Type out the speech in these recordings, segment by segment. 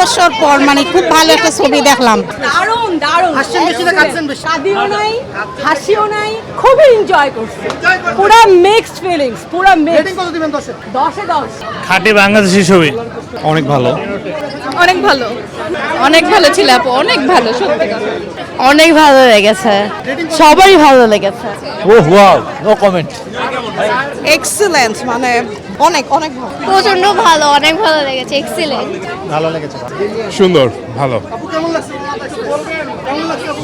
বছর পর মানে খুব ভালো একটা ছবি দেখলাম। দারুণ দারুণ, হাসছেন বেশি না কাঁদছেন বেশি? কাঁদিও নাই হাসিও নাই, খুবই এনজয় করছি, পুরা মিক্সড ফিলিংস, পুরা রেটিং মিক্স। কত দিবেন 10-এ? 10-এ 10। খাঁটি বাংলাদেশি ছবি অনেক ভালো। অনেক ভালো, অনেক ভালো ছিল আপু, অনেক ভালো, সত্যি অনেক ভালো লেগেছে, সবারই ভালো লেগেছে। ওহ ওয়াও, নো কমেন্ট। এক্সিলেন্ট, মানে অনেক অনেক ভালো। প্রচন্ড ভালো, অনেক ভালো লেগেছে, এক্সিলেন্ট। ভালো লেগেছে। সুন্দর, ভালো। আপু কেমন লাগছে? কেমন লাগছে আপু?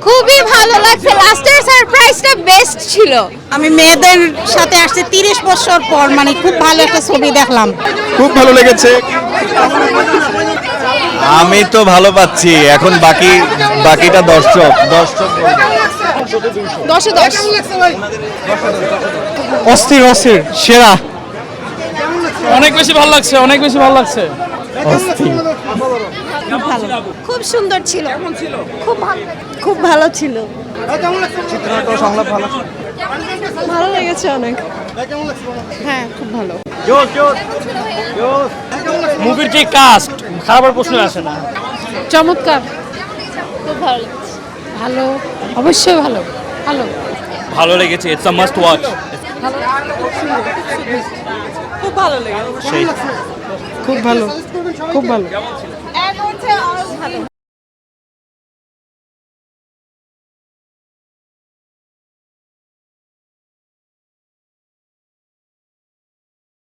খুবই ভালো লাগছে, লাস্টের সারপ্রাইজটা বেস্ট ছিল। আমি মেয়েদের সাথে আসছি 30 বছর পর, মানে খুব ভালো একটা ছবি দেখলাম। খুব ভালো লেগেছে। আমি তো ভালো পাচ্ছি, এখন বাকিটা দর্শক 10-এ 10। কেমন লাগছে ভাই? অস্থির সেরা। অনেক বেশি ভালো লাগছে, অনেক বেশি ভালো লাগছে। খুব সুন্দর ছিল, খুব ভালো ছিল। ভাই কেমন লাগছে? চিত্রনাট্য সংলাপ ভালো। ভালো লেগেছে অনেক। ভাই কেমন লাগছে? হ্যাঁ, খুব ভালো। মুভির যে কাস্ট খারাপের প্রশ্ন আসে না। চমৎকার, খুব ভালো লেগেছে। ভালো, অবশ্যই ভালো, ভালো। ভালো লেগেছে, ইটস আ মাস্ট ওয়াচ। খুব ভালো লেগেছে। কেমন লাগছে? খুব ভালো, সাজেস্ট করবেন সবাইকে? খুব ভালো।